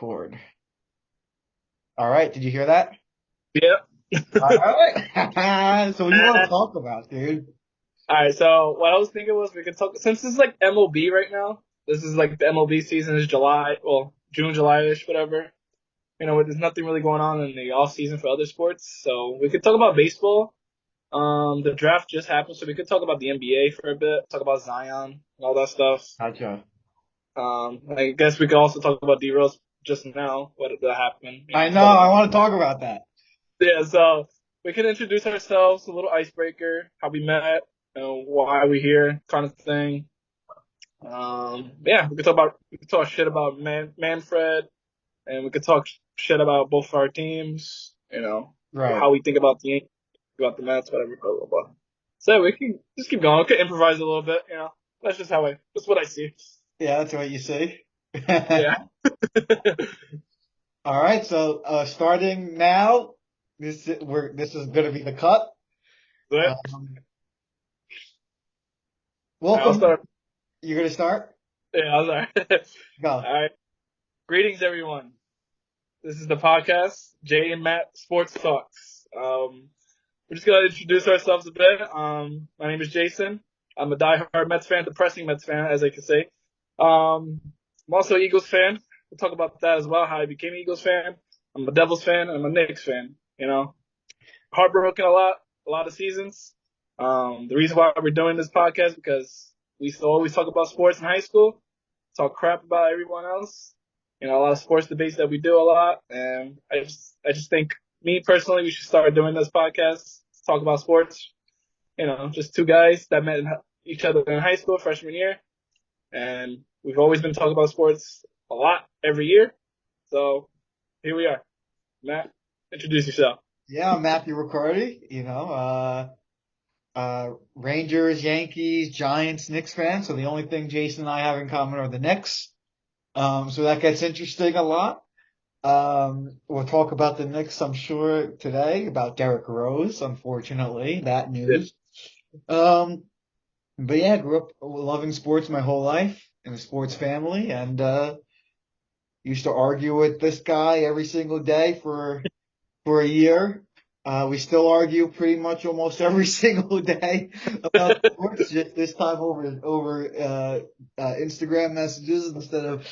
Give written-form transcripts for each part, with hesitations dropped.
record. All right, did you hear that? Yeah. All right. So what do you want to talk about, dude? All right. So what I was thinking was we could talk since this is like MLB right now. This is like the MLB season is July, well June, July-ish, whatever. There's nothing really going on in the off season for other sports, so we could talk about baseball. The draft just happened, so we could talk about the NBA for a bit, talk about Zion and all that stuff. Gotcha. I guess we could also talk about D-Rose just now, what that happened. I know. Talk I about want to talk about that. yeah. So we can introduce ourselves, a little icebreaker, how we met, why we here, kind of thing. Yeah, we could talk shit about Manfred, and we could talk shit about both of our teams. Right. How we think about about the Mets, whatever, blah blah blah. So we can just keep going. We could improvise a little bit. That's what I see. Yeah, that's what you say. Yeah. All right. So starting now, this is going to be the cut. But Um, I'll welcome. start. You're going to start. Yeah, I'll start. Go. All right. Greetings, everyone. This is the podcast, Jay and Matt Sports Talks. We're just gonna introduce ourselves a bit. My name is Jason. I'm a diehard Mets fan, depressing Mets fan, as I could say. I'm also an Eagles fan. We'll talk about that as well, how I became an Eagles fan. I'm a Devils fan. I'm a Knicks fan. Heartbroken a lot of seasons. The reason why we're doing this podcast because we used to always talk about sports in high school, talk crap about everyone else. A lot of sports debates that we do a lot, and I just think me personally, we should start doing this podcast, talk about sports. Just two guys that met each other in high school, freshman year, and we've always been talking about sports a lot every year. So here we are. Matt, introduce yourself. Yeah, I'm Matthew Riccardi. Rangers, Yankees, Giants, Knicks fan. So the only thing Jason and I have in common are the Knicks. So that gets interesting a lot. We'll talk about the Knicks, I'm sure, today, about Derrick Rose, unfortunately, that news. Um, but yeah, I grew up loving sports my whole life in a sports family and, used to argue with this guy every single day for a year. We still argue pretty much almost every single day about sports, just this time over Instagram messages instead of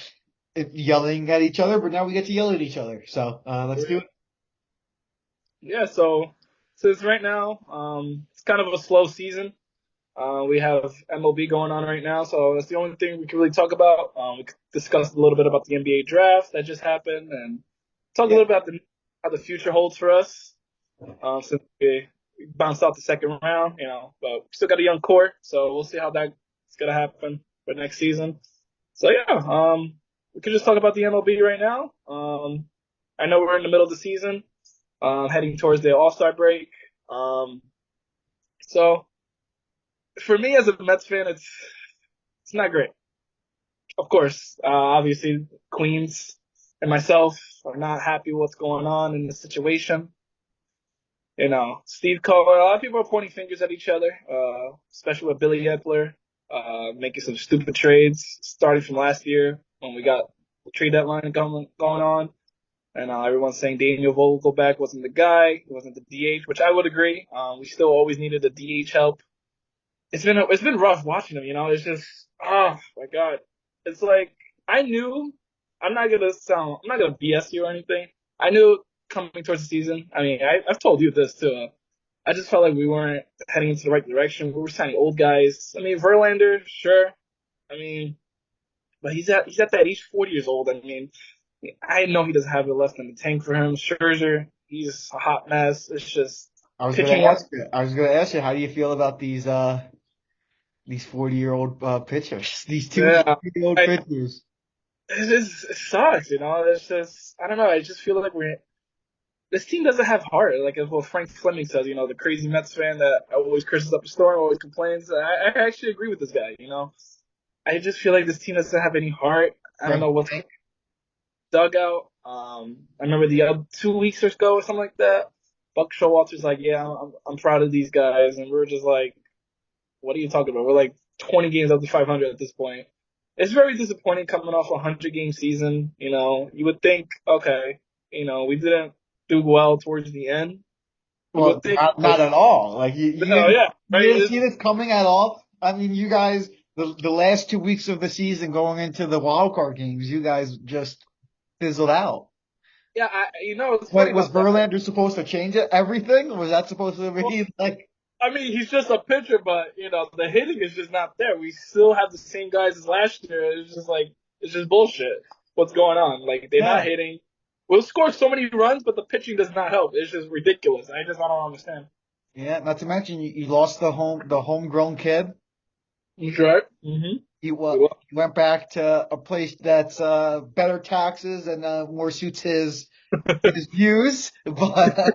yelling at each other. But now we get to yell at each other. So let's do it. Yeah, so since right now, it's kind of a slow season. We have MLB going on right now, so that's the only thing we can really talk about. We could discuss a little bit about the NBA draft that just happened, and talk a Yeah. little bit about how the future holds for us. Since we bounced out the second round, but we still got a young core, so we'll see how that's gonna happen for next season. So yeah, we could just talk about the MLB right now. I know we're in the middle of the season, heading towards the All-Star break. So for me as a Mets fan, it's not great. Of course, obviously Queens and myself are not happy with what's going on in the situation. Steve Cohen, a lot of people are pointing fingers at each other, especially with Billy Epler, making some stupid trades starting from last year when we got the trade deadline going on. And everyone's saying Daniel Vogelback wasn't the guy, he wasn't the DH, which I would agree. We still always needed the DH help. It's been rough watching him. It's just, oh my God. It's like I knew I'm not gonna BS you or anything. I knew coming towards the season. I mean, I've told you this too. I just felt like we weren't heading into the right direction. We were signing old guys. I mean, Verlander, sure. I mean, but he's at that age, 40 years old. I mean, I know he doesn't have it left in the tank for him. Scherzer, he's a hot mess. It's just pitching. I was gonna ask you, how do you feel about these 40-year-old pitchers, these two Yeah, 40-year-old I, pitchers? it sucks. It's just I don't know. I just feel like this team doesn't have heart. Like what Frank Fleming says, the crazy Mets fan that always curses up a storm, always complains. I actually agree with this guy. I just feel like this team doesn't have any heart. I don't Frank, know what's dugout. I remember the other 2 weeks or so or something like that. Buck Showalter's like, yeah, I'm proud of these guys, and we're just like, what are you talking about? We're like 20 games up to 500 at this point. it's very disappointing coming off a 100-game season. You would think, okay, we didn't do well towards the end. You Well, would think, not at all. Like no, yeah, you right. didn't see this coming at all. I mean, you guys, the last 2 weeks of the season going into the wild card games, you guys just fizzled out. Yeah, it's funny What was about that. Verlander supposed to change it? Everything? Was that supposed to Well, be like? I mean, he's just a pitcher, but the hitting is just not there. We still have the same guys as last year. It's just bullshit. What's going on? Like they're not Yeah, hitting. We'll score so many runs, but the pitching does not help. It's just ridiculous. I don't understand. yeah. Not to mention you lost the homegrown kid. You sure? Mm-hmm. He went back to a place that's better taxes and more suits his views, but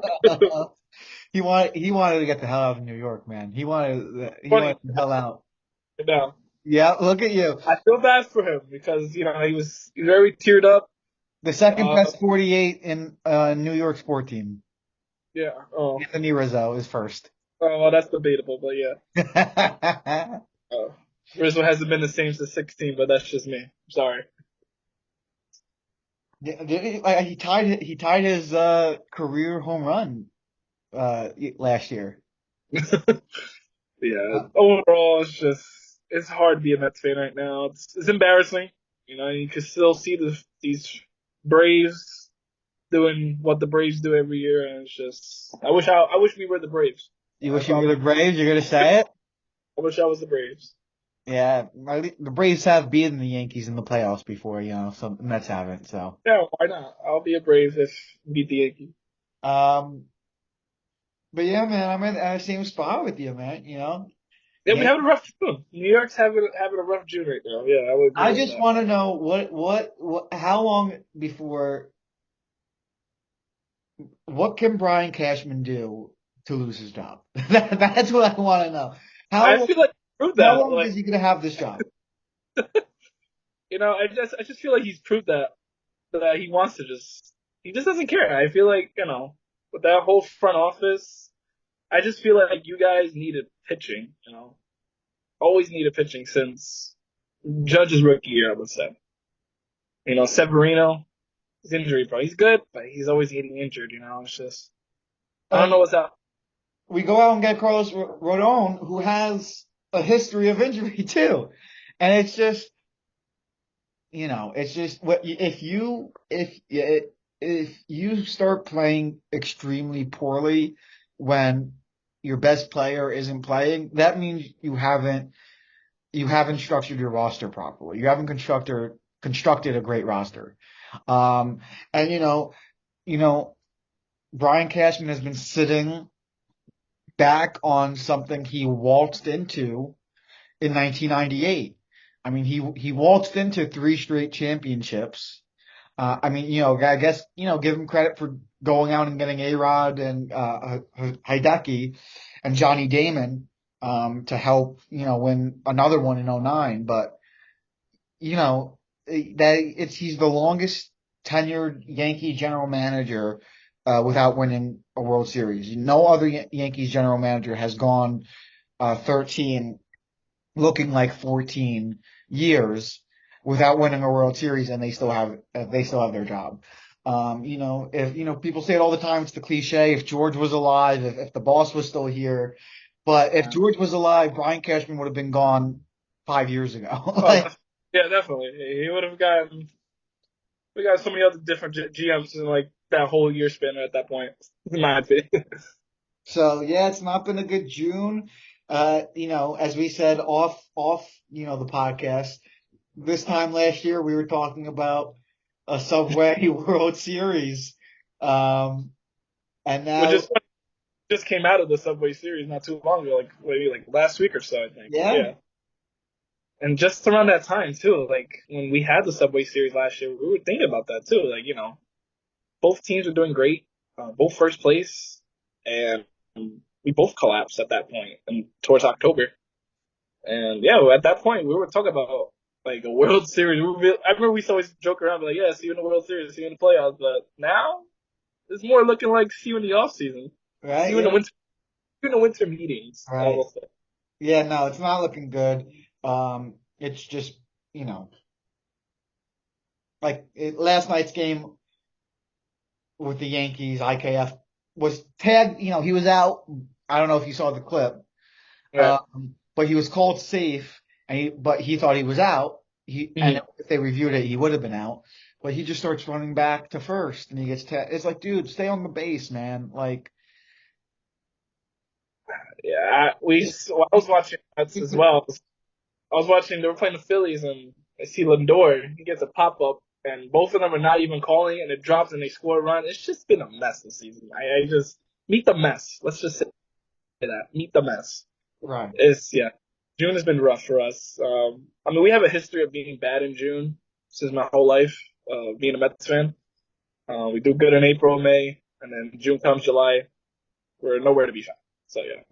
he wanted to get the hell out of New York, man. He wanted Funny. the hell out. You know, Yeah, look at you. I feel bad for him because he was very teared up. The second Uh, best 48 in New York sport team. yeah. Oh, Anthony Rizzo is first. well, that's debatable, but yeah. Uh, Rizzo hasn't been the same since 16, but that's just me. I'm sorry. He tied his career home run last year. Yeah. Overall, it's hard to be a Mets fan right now. It's embarrassing. You can still see these Braves doing what the Braves do every year, and it's just I wish we were the Braves. You I wish you were probably the Braves? You're gonna say it? I wish I was the Braves. Yeah, the Braves have beaten the Yankees in the playoffs before, so the Mets haven't. So, Yeah, why not? I'll be a Brave if we beat the Yankees. um, but yeah, man, I'm in the same spot with you, man. Yeah, we Yeah, having a rough June. New York's having a rough June right now. Yeah, I would agree I with just that. want to know how long before, what can Brian Cashman do to lose his job? That's what I want to know. I How feel like he proved how that. long Like, is he gonna have this job? I just feel like he's proved that he just doesn't care. I feel like, with that whole front office, I just feel like you guys needed pitching. Always needed pitching since Judge's rookie year, I would say. Severino, his injury prone. He's good, but he's always getting injured. It's just, I don't And know what's up. we go out and get Carlos Rodon, who has a history of injury too, and it's just what if you start playing extremely poorly when your best player isn't playing, that means you haven't structured your roster properly. You haven't constructed a great roster. And you know, Brian Cashman has been sitting back on something he waltzed into in 1998. I mean, he waltzed into three straight championships. I mean, I guess, give him credit for going out and getting A-Rod and Hideki and Johnny Damon to help, win another one in '09. But, he's the longest tenured Yankee general manager without winning a World Series. No other Yankees general manager has gone 13 looking like 14 years without winning a World Series, and they still have their job. If people say it all the time, it's the cliche. If George was alive, if the boss was still here, but if Yeah. George was alive, Brian Cashman would have been gone 5 years ago. Oh, yeah, definitely. He would have gotten. We got so many other different GMs in like that whole year span at that point. In my opinion. So yeah, it's not been a good June. As we said off, the podcast, this time last year we were talking about a Subway World Series. Um, and Which now, is funny. Just came out of the Subway Series not too long ago, like maybe like last week or so, I think. yeah, Yeah. And just around that time too, like when we had the Subway Series last year, we were thinking about that too. Like, both teams were doing great, both first place, and we both collapsed at that point and towards October. And yeah, at that point we were talking about like a World Series. I remember we used to always joke around, like, yeah, see you in the World Series, see you in the playoffs. But now it's more looking like see you in the off season, see right, you in the yeah, winter meetings. right. Yeah, no, it's not looking good. It's just you know, last night's game with the Yankees, IKF was tagged. He was out. I don't know if you saw the clip, Right. but he was called safe, but he thought he was out. And Mhm. if they reviewed it, he would have been out. But he just starts running back to first, and he gets tagged. It's like, dude, stay on the base, man. Like, Yeah, I was watching Mets you as could, well. I was watching. They were playing the Phillies, and I see Lindor. He gets a pop up, and both of them are not even calling, and it drops, and they score a run. It's just been a mess this season. I just meet the mess. Let's just say that meet the mess. right. It's yeah. June has been rough for us. I mean, we have a history of being bad in June since my whole life, being a Mets fan. We do good in April, May, and then June comes, July, we're nowhere to be found. So yeah,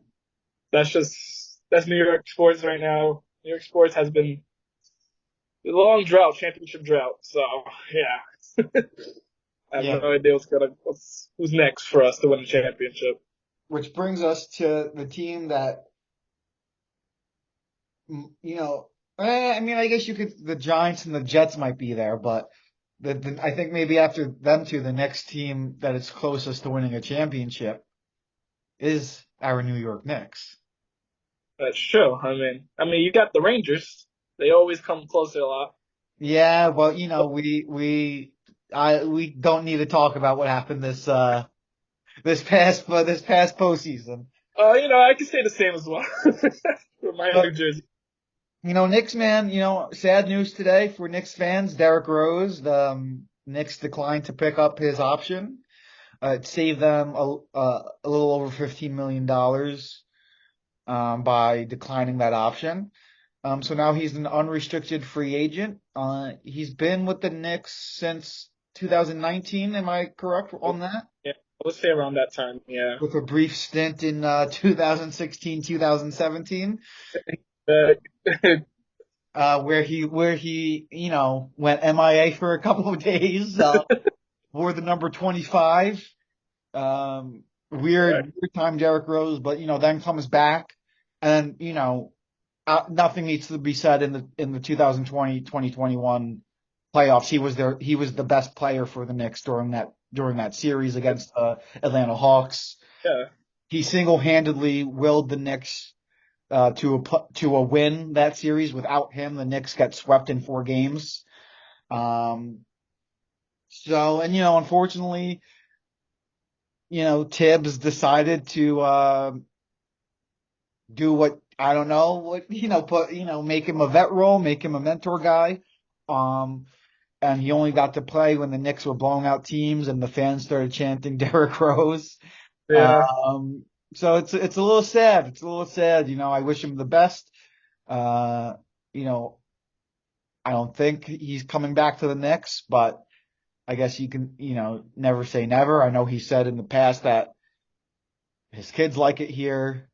that's New York sports right now. New York sports has been a long drought, championship drought. So yeah, I have Yeah. no idea who's next for us to win the championship. Which brings us to the team that, I mean, I guess the Giants and the Jets might be there, but I think maybe after them two, the next team that is closest to winning a championship is our New York Knicks. That's true. I mean, you got the Rangers. They always come closer a lot. Yeah, well, we don't need to talk about what happened this past postseason. I can say the same as well for my But New Jersey. Knicks man, sad news today for Knicks fans. Derrick Rose, the Knicks declined to pick up his option. It saved them a little over $15 million by declining that option. So now he's an unrestricted free agent. He's been with the Knicks since 2019. Am I correct on that? Yeah, let's say around that time. Yeah. With a brief stint in 2016, 2017, Uh, where he went MIA for a couple of days, wore the number 25. right. Weird time, Derrick Rose, but then comes back, and nothing needs to be said in the 2020-2021 playoffs. He was the best player for the Knicks during that series against the Atlanta Hawks. Yeah. He single-handedly willed the Knicks to a win that series. Without him, the Knicks got swept in 4 games. Um, unfortunately, Tibbs decided to do what I don't know what make him a vet role, make him a mentor guy. Um, and he only got to play when the Knicks were blowing out teams and the fans started chanting Derrick Rose. Yeah. Um, so it's a little sad. It's a little sad. I wish him the best. Uh, you know, I don't think he's coming back to the Knicks, but I guess you can, never say never. I know he said in the past that his kids like it here.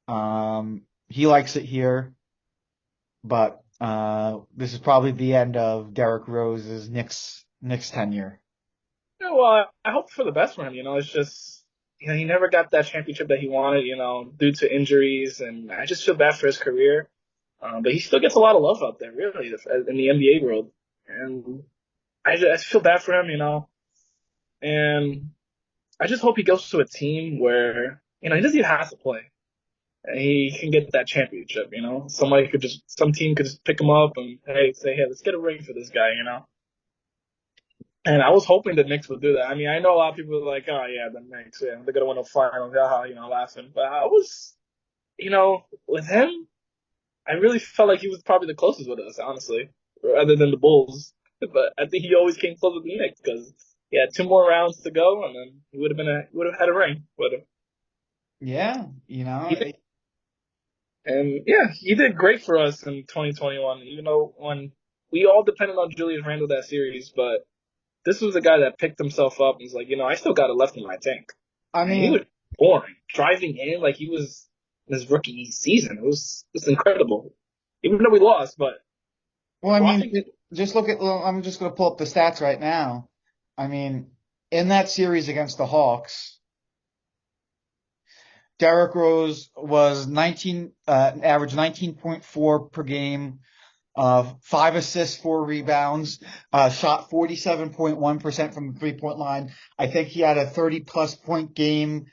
He likes it here, but this is probably the end of Derrick Rose's Knicks tenure. Yeah, well, I hope for the best for him. It's just, he never got that championship that he wanted, due to injuries, and I just feel bad for his career. But he still gets a lot of love out there, really, in the NBA world. And I just feel bad for him, and I just hope he goes to a team where, he doesn't even have to play. And he can get that championship. Some team could just pick him up and, hey, say, hey, let's get a ring for this guy. And I was hoping the Knicks would do that. I mean, I know a lot of people are like, oh yeah, the Knicks, yeah, they're gonna win a final, haha, laughing. But I was, with him, I really felt like he was probably the closest with us, honestly, other than the Bulls. But I think he always came close with the Knicks because he had 2 more rounds to go, and then he would have had a ring with him. Yeah, He did, and yeah, he did great for us in 2021. Even though when we all depended on Julius Randle that series, but this was a guy that picked himself up and was like, I still got it left in my tank. I And he was mean, boring. Driving in like he was in his rookie season. It was incredible. Even though we lost, but well, I mean, watching just look at. Well, I'm just going to pull up the stats right now. I mean, in that series against the Hawks, Derrick Rose was averaged 19.4 per game, 5 assists, 4 rebounds, shot 47.1% from the 3-point line. I think he had a 30 plus point game,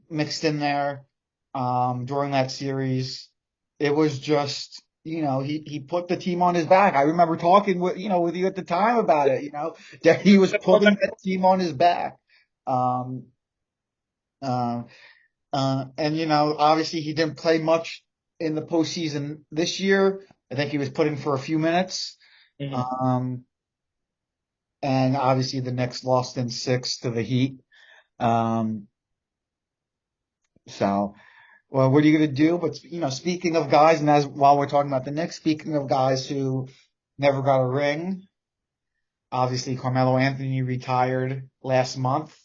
mixed in there, during that series. It was just, he put the team on his back. I remember talking with you at the time about it, that he was putting that team on his back. Um, uh, and obviously he didn't play much in the postseason this year. I think he was put in for a few minutes. Mhm. Um, and obviously the Knicks lost in 6 to the Heat. Um, so, well, what are you going to do? But, speaking of guys, and while we're talking about the Knicks, speaking of guys who never got a ring, obviously Carmelo Anthony retired last month.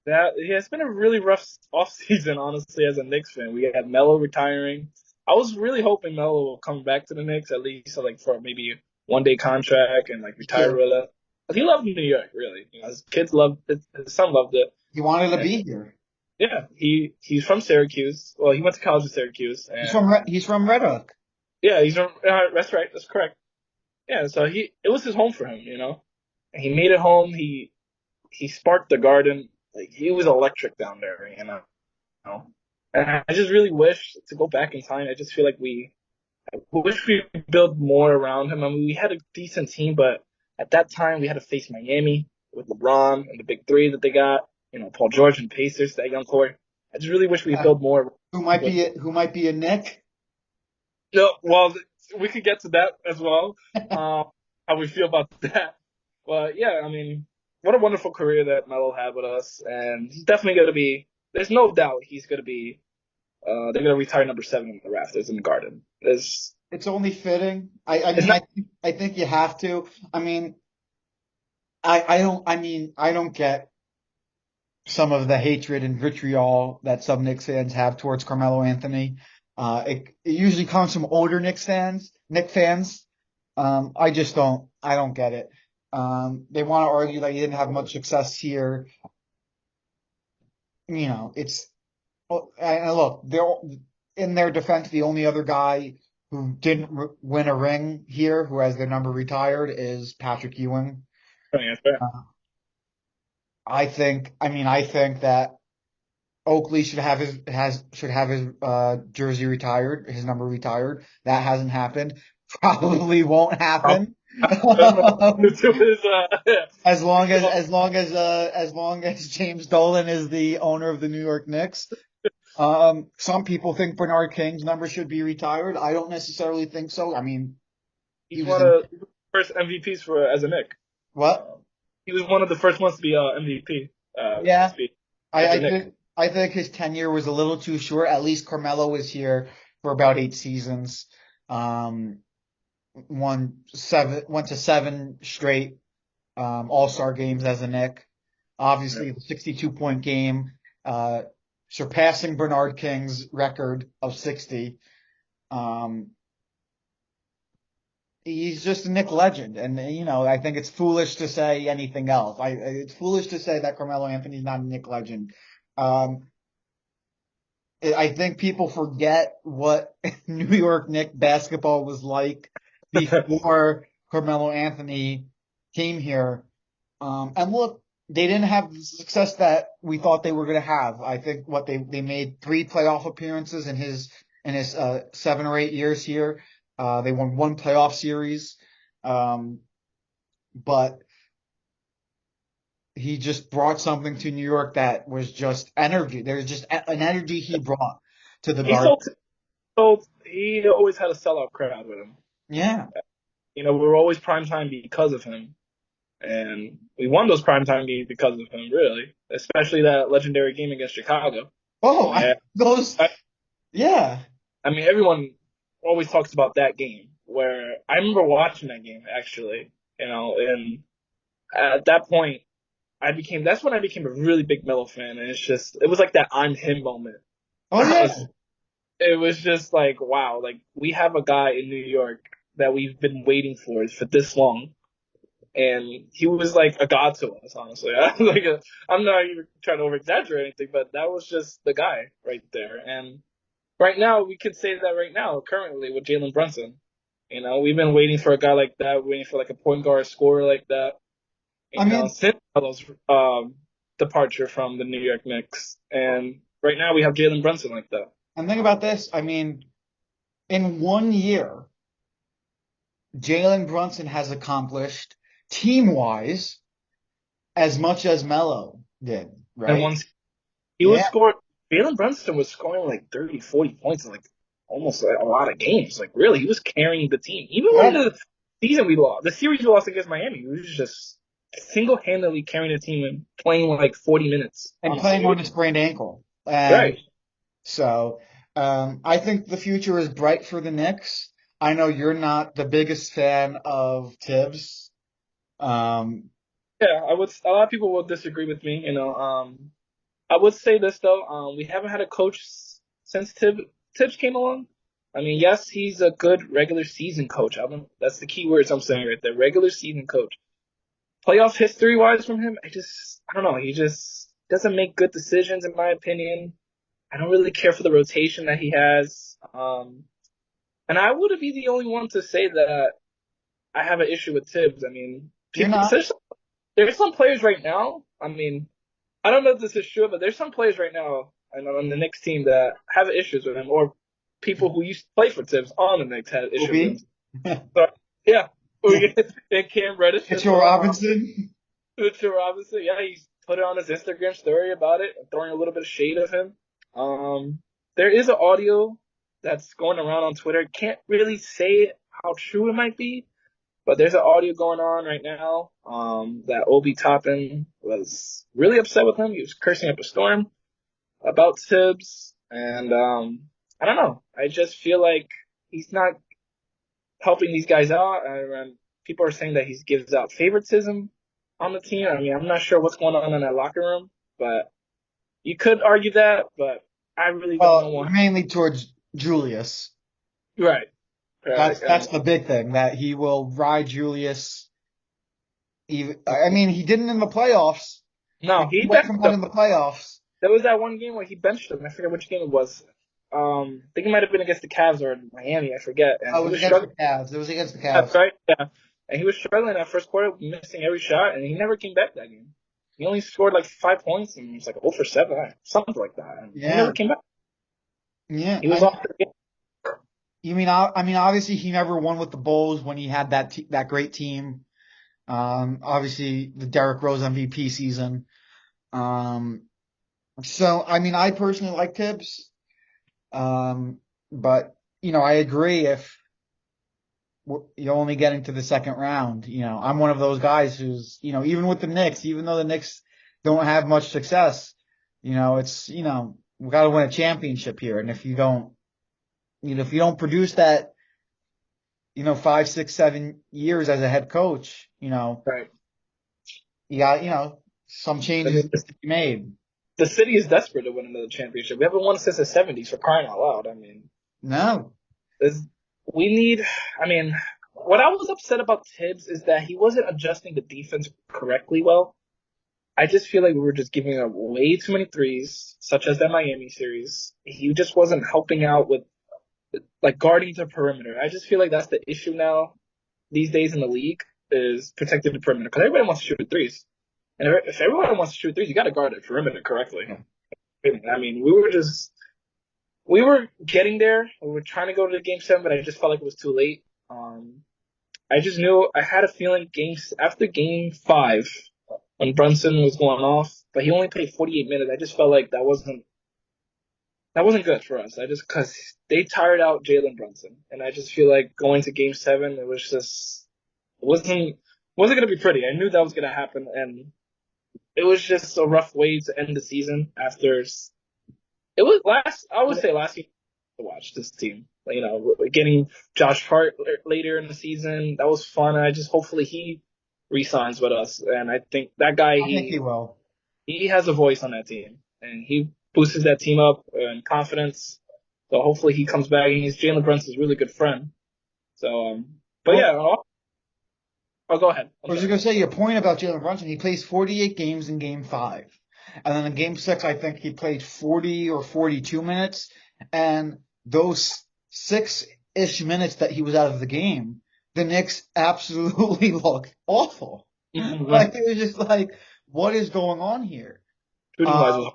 Yeah, it's been a really rough off season, honestly, as a Knicks fan. We had Melo retiring. I was really hoping Melo will come back to the Knicks at least like for maybe a 1 day contract and like retire Sure. with us. But he loved New York, really. His kids loved it. His son loved it. He wanted to And be here. yeah, he's from Syracuse. Well, he went to college in Syracuse, and He's from Red Hook. yeah, he's from. That's right. That's correct. Yeah, so it was his home for him. And he made it home. He sparked the Garden. Like he was electric down there. And I just really wish to go back in time. I just feel like I wish we built more around him. I mean, we had a decent team, but at that time we had to face Miami with LeBron and the big three that they got. Paul George and Pacers, that young core. I just really wish we Uh, built more. But who might be a Nick? no, well, we could get to that as well. Um, how we feel about that. But yeah, I mean, what a wonderful career that Melo had with us, and he's definitely going to be. There's no doubt he's going to be. They're going to retire number 7 in the rafters in the Garden. It's only fitting. I It's mean, not. I think you have to. I mean, I don't get some of the hatred and vitriol that some Knicks fans have towards Carmelo Anthony. It usually comes from older Knicks fans. I don't get it. They want to argue that he didn't have much success here. It's, and look, in their defense, the only other guy who didn't win a ring here, who has their number retired, is Patrick Ewing. That's fair. Uh, I think that Oakley should have his jersey retired, his number retired. That hasn't happened. Probably won't I'll happen. to his, As long as James Dolan is the owner of the New York Knicks. Some people think Bernard King's number should be retired. I don't necessarily think so. I mean, he he's was one in of the first MVPs for as a Knick. what? Um, he was one of the first ones to be MVP. To Yeah, speak I, as a I Knick. think I think his tenure was a little too short. At least Carmelo was here for about 8 seasons. Um, went to 7 straight All-Star games as a Knick. Yeah. Obviously, the 62-point game, uh, surpassing Bernard King's record of 60. Um, he's just a Knick legend, and I think it's foolish to say anything else. It's foolish to say that Carmelo Anthony's not a Knick legend. Um, I think people forget what New York Knicks basketball was like before Carmelo Anthony came here. And look, they didn't have the success that we thought they were going to have. I think they made 3 playoff appearances in his 7 or 8 years here. They won 1 playoff series. Um, but he just brought something to New York that was just energy. There's just an energy he brought to the He Garden. he always had a sellout crowd with him. Yeah. We were always primetime because of him. And we won those primetime games because of him, really. Especially that legendary game against Chicago. Oh, And those. I, Yeah. I mean, everyone always talks about that game where I remember watching that game actually, and at that point that's when I became a really big Melo fan, and it was like that I'm him moment. Oh yeah. It was just like, wow, like we have a guy in New York that we've been waiting for this long, and he was like a god to us, honestly. I'm not even trying to over exaggerate anything, but that was just the guy right there. And right now, we could say that right now, currently with Jalen Brunson. We've been waiting for a guy like that, waiting for like a point guard scorer like that. I mean, Since Melo's departure from the New York Knicks, and right now we have Jalen Brunson like that. and think about this. I mean, in 1 year, Jalen Brunson has accomplished team-wise as much as Melo did, And right? once he was Yeah, scoring, Jalen Brunson was scoring like 30, 40 points in like almost like a lot of games. Like really, he was carrying the team. Even when yeah, the season we lost, the series we lost against Miami, he was just single-handedly carrying the team and playing like 40 minutes. and Honestly, playing on a sprained ankle. And right. so, I think the future is bright for the Knicks. I know you're not the biggest fan of Tibbs. Um, Yeah, I would. A lot of people will disagree with me. I would say this though. We haven't had a coach since Tibbs came along. I mean, yes, he's a good regular season coach. That's the key words I'm saying right there. Regular season coach. Playoff history wise from him, I don't know. He just doesn't make good decisions in my opinion. I don't really care for the rotation that he has. And I would be the only one to say that I have an issue with Tibbs. I mean, you're people, not. there's some players right now. I mean, I don't know if this is true, but there's some players right now on the Knicks team that have issues with him, or people who used to play for Tibbs on the Knicks had issues with him. Obi, So, yeah, we get Cam Reddish as Mitchell well. Robinson. Mitchell Robinson, yeah, he's put it on his Instagram story about it, throwing a little bit of shade of him. There is an audio that's going around on Twitter. Can't really say how true it might be, but there's an audio going on right now that Obi Toppin was really upset with him. He was cursing up a storm about Tibbs, and I don't know. I just feel like he's not helping these guys out. And people are saying that he gives out favoritism on the team. I mean, I'm not sure what's going on in that locker room, but you could argue that, but I really don't know Well, why. mainly towards Julius. Right, right. That's the big thing, that he will ride Julius. Even, I mean, he didn't in the playoffs. No, He he went benched from him. one in the playoffs. There was that one game where he benched him. I forget which game it was. I think it might have been against the Cavs or Miami. I forget. And Oh, it he was was against the struggling. Cavs. It was against the That's Cavs. right. Yeah. And he was struggling that first quarter, missing every shot, and he never came back that game. He only scored like 5 points, and he was like 0 for 7, something like that. And he never Yeah, came back. yeah. He was off the game. You mean, I mean, obviously he never won with the Bulls when he had that great team. Obviously the Derrick Rose MVP season. Um, so I mean, I personally like Tibbs. But I agree if you're only getting to the second round. I'm one of those guys who's, even with the Knicks, even though the Knicks don't have much success, it's, we got to win a championship here. And if you don't produce that, 5, 6, 7 years as a head coach, Right. you got, some I changes mean, need to be made. the city is desperate to win another championship. We haven't won since the 70s for crying out loud. I mean, No, there's, we need, I mean, what I was upset about Tibbs is that he wasn't adjusting the defense correctly well. I just feel like we were just giving up way too many threes, such as that Miami series. He just wasn't helping out with like guarding the perimeter. I just feel like that's the issue now these days in the league is protecting the perimeter because everybody wants to shoot threes, and if everyone wants to shoot threes, you got to guard the perimeter correctly. I mean, we were getting there. We were trying to go to the game 7, but I just felt like it was too late. I just knew I had a feeling games after game 5 when Brunson was going off, but he only played 48 minutes. I just felt like that wasn't good for us. I just because they tired out Jalen Brunson, and I just feel like going to Game 7, it was just it wasn't gonna be pretty. I knew that was gonna happen, and it was just a rough way to end the season. After it was last, I would say last game to watch this team. Getting Josh Hart later in the season, that was fun. I just hopefully he resigns with us, and I think that guy I think he will. he has a voice on that team, and he boosts that team up in confidence. So hopefully he comes back, and he's Jalen Brunson's really good friend. So, but Well, yeah, go ahead. I I'm was just sorry. gonna say your point about Jalen Brunson. He plays 48 games in Game 5, and then in Game 6, I think he played 40 or 42 minutes. And those 6 ish minutes that he was out of the game, the Knicks absolutely looked awful. Mm-hmm. Like it was just like, what is going on here? Shooting Uh, wise was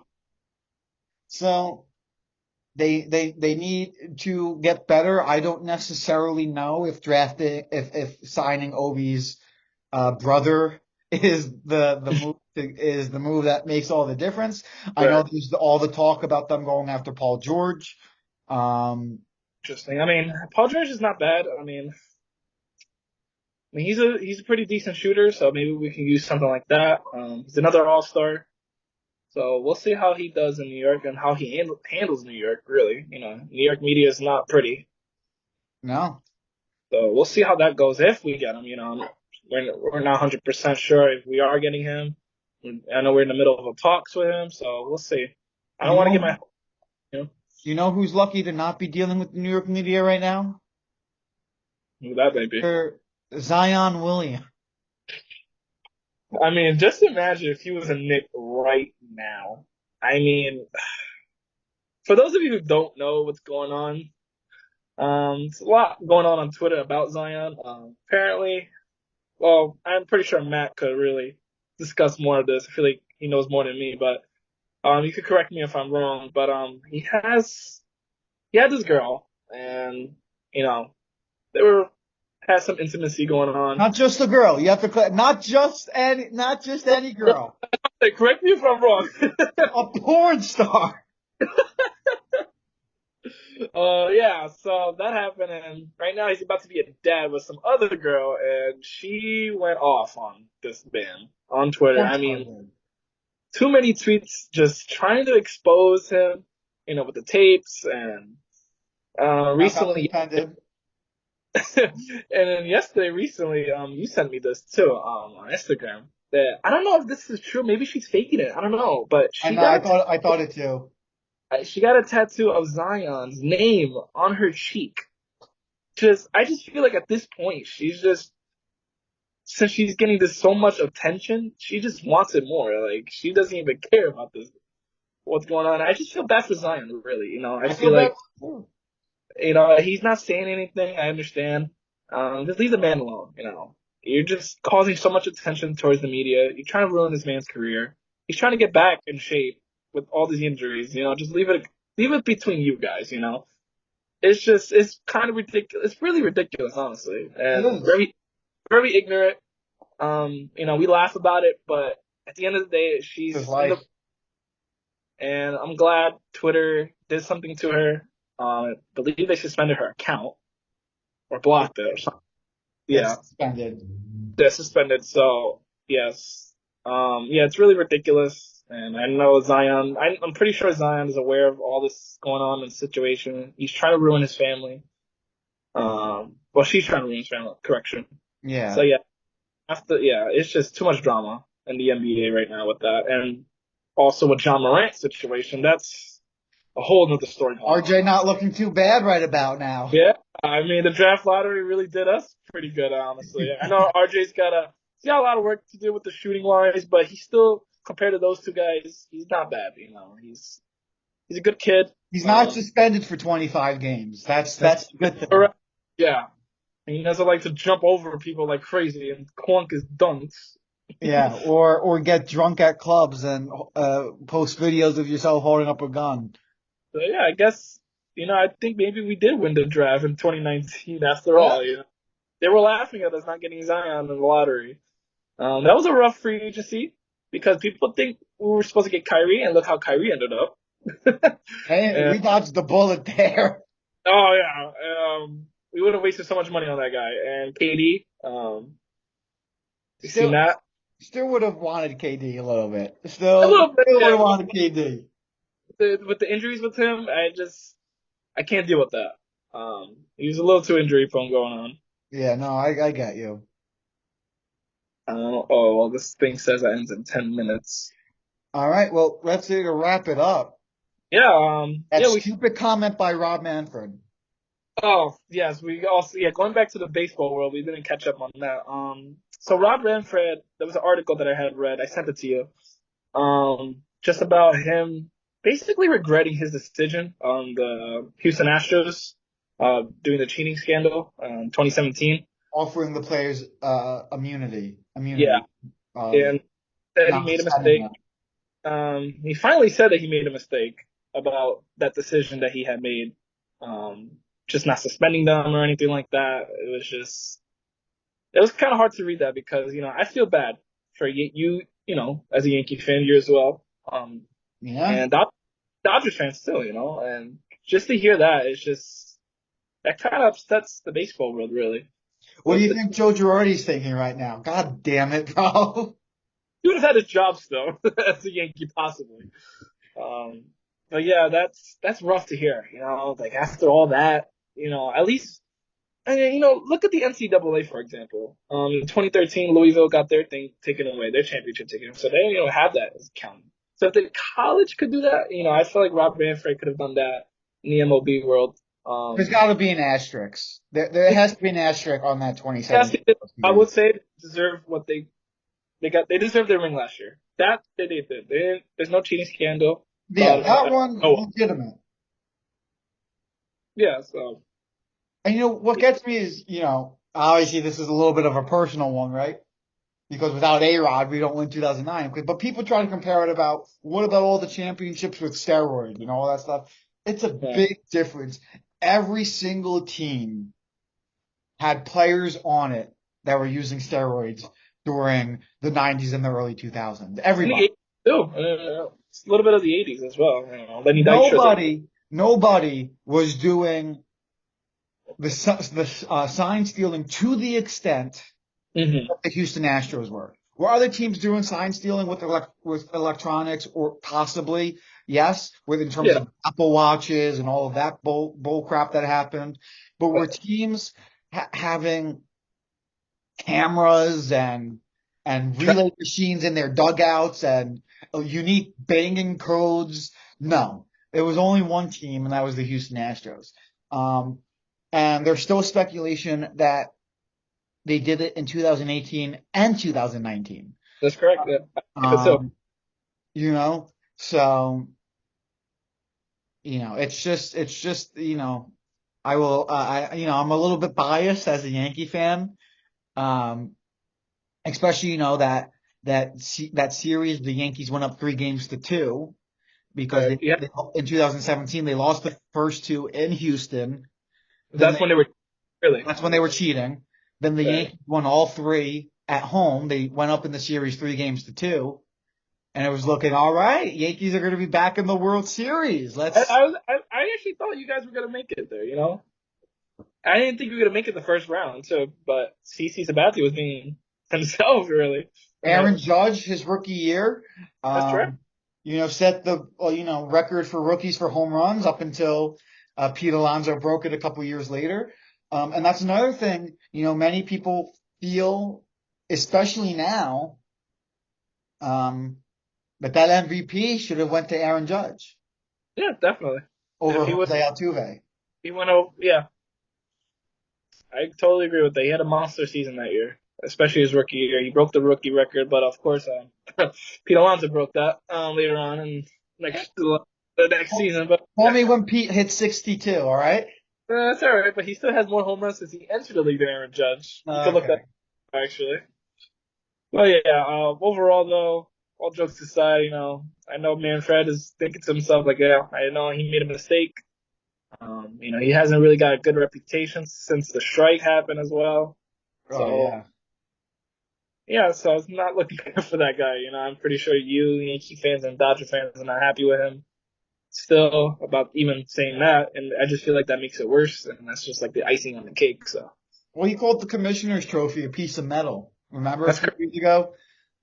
so they need to get better. I don't necessarily know if if signing Obi's brother is the move that makes all the difference. I know right. there's all the talk about them going after Paul George. Um, Interesting. I mean, Paul George is not bad. I mean, he's a pretty decent shooter, so maybe we can use something like that. He's another All Star, so we'll see how he does in New York and how he handles New York. Really, New York media is not pretty, no, so we'll see how that goes if we get him. We're not 100% sure if we are getting him. I know we're in the middle of talks with him, so we'll see. I don't you want to get know, my, you you know who's lucky to not be dealing with the New York media right now? who that may be. Zion Williams. I mean, just imagine if he was a Knick right now. I mean, for those of you who don't know what's going on, it's a lot going on Twitter about Zion. Apparently, well, I'm pretty sure Matt could really discuss more of this. I feel like he knows more than me, but you could correct me if I'm wrong. But he had this girl, and you know, they were had some intimacy going on. Not just a girl. You have to not just any girl. Hey, correct me if I'm wrong. A porn star. Yeah, so that happened, and right now he's about to be a dad with some other girl, and she went off on this man on Twitter. Porn I star mean, dude. too many tweets just trying to expose him, with the tapes, and Now got recently, suspended. and then recently, you sent me this too, on Instagram. That I don't know if this is true. Maybe she's faking it. I don't know, but I know. I thought it too. she got a tattoo of Zion's name on her cheek. I just feel like at this point, since she's getting this so much attention, she just wants it more. Like, she doesn't even care about what's going on. I just feel bad for Zion, really. I I feel feel bad like, too. he's not saying anything. I understand. Just leave the man alone. You're just causing so much attention towards the media. You're trying to ruin this man's career. He's trying to get back in shape with all these injuries. Just leave it between you guys. It's kind of ridiculous. It's really ridiculous, honestly, It and is. very, very ignorant. We laugh about it, but at the end of the day, It's his she's in the, life. and I'm glad Twitter did something to her. I believe they suspended her account or blocked it or something. It's Yeah, suspended. they're suspended. So yes, yeah, it's really ridiculous. And I know Zion. I'm pretty sure Zion is aware of all this going on in the situation. He's trying to ruin his family. Well, she's trying to ruin his family. Correction. So Yeah. yeah, it's just too much drama in the NBA right now with that, and also with John Morant's situation. That's a whole nother story going on. RJ not looking too bad right about now. Yeah, I mean the draft lottery really did us pretty good, honestly. I know he's got a lot of work to do with the shooting wise, but he's still compared to those two guys, he's not bad. He's a good kid. He's not suspended for 25 games. That's That's a good thing. correct. Yeah, and he doesn't like to jump over people like crazy and clunk his dunks. Yeah, or get drunk at clubs and post videos of yourself holding up a gun. So yeah, I guess I think maybe we did win the draft in 2019 after Yeah. all. They were laughing at us not getting Zion in the lottery. That was a rough free agency because people think we were supposed to get Kyrie, and look how Kyrie ended up. Hey, And, we dodged the bullet there. oh yeah, we would have wasted so much money on that guy. And KD, you seen Still, that? still would have wanted KD a little bit. A little bit, Still would yeah. have wanted KD. With the injuries with him, I can't deal with that. He was a little too injury prone going on. Yeah, no, I get you. Oh well, this thing says that ends in 10 minutes. All right, well, let's say to wrap it up. Yeah, That yeah, stupid comment by Rob Manfred. oh, yes, we also, yeah, going back to the baseball world, we didn't catch up on that. So Rob Manfred, there was an article that I had read, I sent it to you, just about him basically regretting his decision on the Houston Astros. doing the cheating scandal in 2017. Offering the players Yeah, immunity of and said he not made a spending mistake. that. He finally said that he made a mistake about that decision that he had made, um, just not suspending them or anything like that. It was kind of hard to read that because, I feel bad for you, as a Yankee fan, you as well. Yeah. And Dodgers fans too, and just to hear that, that kind of upsets the baseball world, really. What do you think Joe Girardi's thinking right now? God damn it, bro. He would have had his job still as a Yankee, possibly. Um, but yeah, that's rough to hear. Like after all that, at least, and look at the NCAA for example. In 2013, Louisville got their thing taken away, their championship taken, so they have that as counting. So if the college could do that, I feel like Rob Manfred could have done that in the MLB world. There's Um, got to be an asterisk. There has to be an asterisk on that yes, 2017 I series. would say they deserve what they got. They deserved their ring last year. That they did. There's no cheating scandal. Yeah, that one Oh, legitimate. yeah. So And what gets me is, obviously this is a little bit of a personal one, right? Because without A-Rod, we don't win 2009. But people try to compare it about, what about all the championships with steroids and all that stuff? It's a yeah. big difference. Every single team had players on it that were using steroids during the 90s and the early 2000s. In the Everybody. 80s too. It's a little bit of the 80s as well. Lenny Dykstra. Nobody was doing the sign stealing to the extent Mm-hmm. the Houston Astros were. Were other teams doing sign stealing with electronics or possibly? Yes, with in terms Yeah. of Apple watches and all of that bull crap that happened. But were But teams having cameras and tra- relay machines in their dugouts and unique banging codes? No, it was only one team, and that was the Houston Astros. Um, and there's still speculation that they did it in 2018 and 2019. that's correct. Yeah. I think so. Um, you know, so, I will, I'm a little bit biased as a Yankee fan. Um, especially, that series, the Yankees went up 3-2 because Yeah. in 2017, they lost the first two in Houston. Then That's when they were really. that's when they were cheating. Then the Right. Yankees won all three at home. They went up in the series 3-2. And it was looking all right. Yankees are going to be back in the World Series. I actually thought you guys were gonna make it there. I didn't think we were gonna make it the first round. So, but CC Sabathia was being himself, really. Aaron Judge, his rookie year, That's correct. um, set the record for rookies for home runs up until Pete Alonso broke it a couple years later. And that's another thing. Many people feel, especially now, um, that MVP should have went to Aaron Judge Yeah, definitely. If over he would, Jose Altuve. he went over. Yeah, I totally agree with that. He had a monster season that year, especially his rookie year. He broke the rookie record, but of course, Pete Alonso broke that later on in the next season. But Call me when Pete hit 62. All right. that's all right. But he still has more home runs since he entered the league than Aaron Judge. You could look that Okay. up, actually. Well, yeah. Overall, though, all jokes aside, I know Manfred is thinking to himself like, yeah, I know he made a mistake. He hasn't really got a good reputation since the strike happened as well. Oh So yeah. yeah, so it's not looking good for that guy. I'm pretty sure you Yankee fans and Dodger fans are not happy with him still about even saying that, and I just feel like that makes it worse, and that's just like the icing on the cake. So Well, he called the commissioner's trophy a piece of metal. Remember a that's few correct. years ago?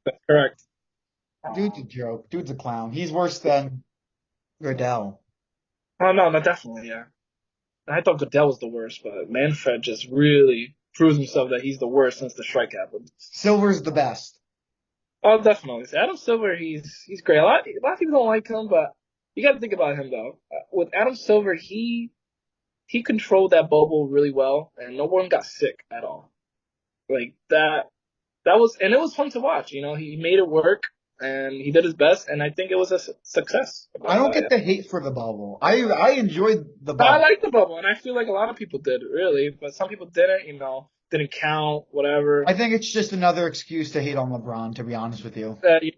That's correct. Dude's a joke. Dude's a clown. He's worse than Goodell. Oh no, no, definitely, yeah. I thought Goodell was the worst, but Manfred just really proves himself that he's the worst since the strike happened. Silver's the best. Oh, definitely. So Adam Silver, he's great. A lot of people don't like him, but you got to think about him though. With Adam Silver, he controlled that bubble really well, and no one got sick at all. Like that was, and it was fun to watch. He made it work. and he did his best, and I think it was a success I about don't that. get the hate for the bubble. I enjoyed the I bubble. like the bubble, and I feel like a lot of people did, really, but some people didn't, didn't count, whatever. I think it's just another excuse to hate on LeBron, to be honest with you. You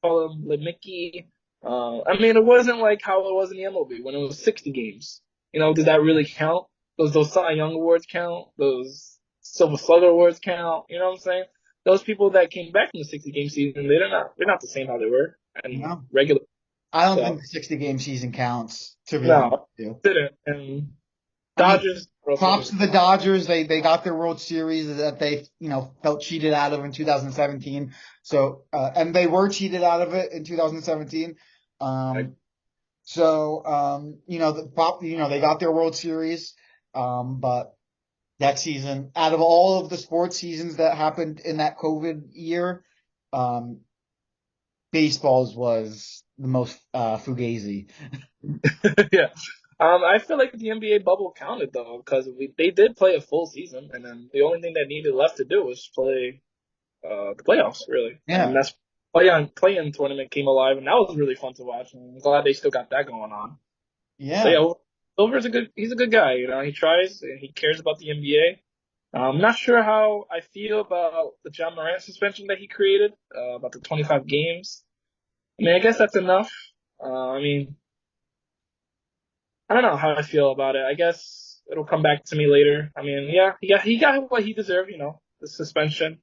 call him Mickey. I mean, it wasn't like how it was in the MLB when it was 60 games. Does that really count? Those Cy Young awards count? Those Silver Slugger awards count? You know what I'm saying? Those people that came back from the 60 game season, they're not the same how they were and No, regular. I don't think So the 60-game season counts, to be honest no, with you. didn't. And I mean, Dodgers also props to didn't the count. Dodgers. They got their World Series that they, felt cheated out of in 2017. So, and they were cheated out of it in 2017. Like, Um, they got their World Series. But that season, out of all of the sports seasons that happened in that COVID year, um, baseball's was the most, fugazi. yeah. I feel like the NBA bubble counted though, because they did play a full season, and then the only thing that needed left to do was play the playoffs, really, and Yeah. that's play-in tournament came alive, and that was really fun to watch. And I'm glad they still got that going on. So Yeah. yeah, Silver's he's a good guy. He tries and he cares about the NBA. I'm not sure how I feel about the John Morant suspension that he created, about the 25 games. I mean, I guess that's enough. I mean, I don't know how I feel about it. I guess it'll come back to me later. I mean, yeah, he got what he deserved, the suspension.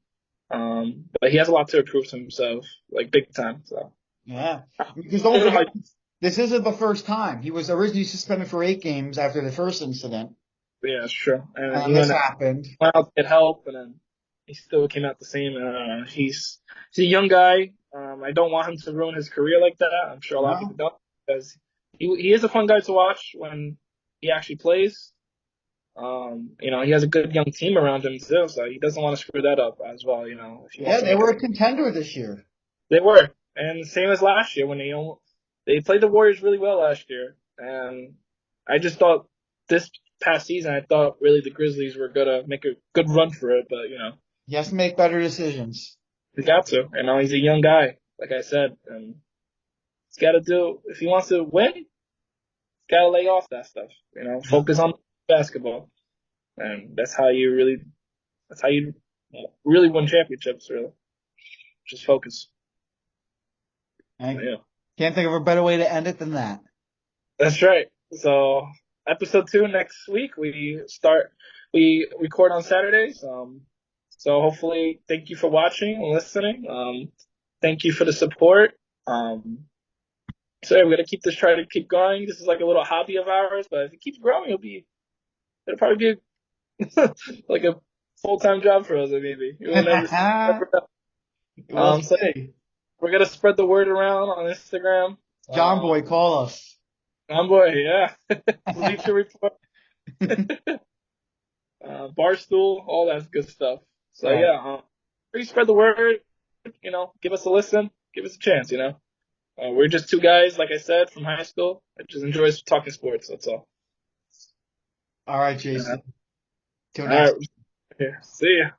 But he has a lot to prove to himself, like big time. So Yeah. Because I don't don't know forget, how. this isn't the first time. He was originally suspended for 8 games after the first incident, Yeah, it's true. And then and he this went happened. out to get help, and then he still came out the same. He's a young guy. I don't want him to ruin his career like that. I'm sure a lot of people No. don't, because he is a fun guy to watch when he actually plays. He has a good young team around him too, so he doesn't want to screw that up as well. If he wants Yeah, to they make were it, a contender this year. they were, and same as last year when they played the Warriors really well last year, and I just thought this past season, I thought really the Grizzlies were gonna make a good run for it, but He has to make better decisions. he got to. He's a young guy, like I said, and he's got to do if he wants to win, he's got to lay off that stuff. Yeah. Focus on basketball, and that's how you really win championships. Really, just focus. I Yeah, can't think of a better way to end it than that. that's right. So episode 2 next week. We record on Saturdays. So hopefully, thank you for watching and listening. Thank you for the support. So yeah, we're gonna try to keep going. This is like a little hobby of ours, but if it keeps growing, it'll probably be like a full-time job for us, maybe. You will never know. We'll So see. we're gonna spread the word around on Instagram. John Boy, call us. Boy, yeah. Bleacher Report, Barstool, all that good stuff. So Right. yeah, please spread the word. Give us a listen, give us a chance. We're just two guys, like I said, from high school. That just enjoys talking sports. That's all. All right, Yeah. Jason. Till All next. right. Yeah. See ya.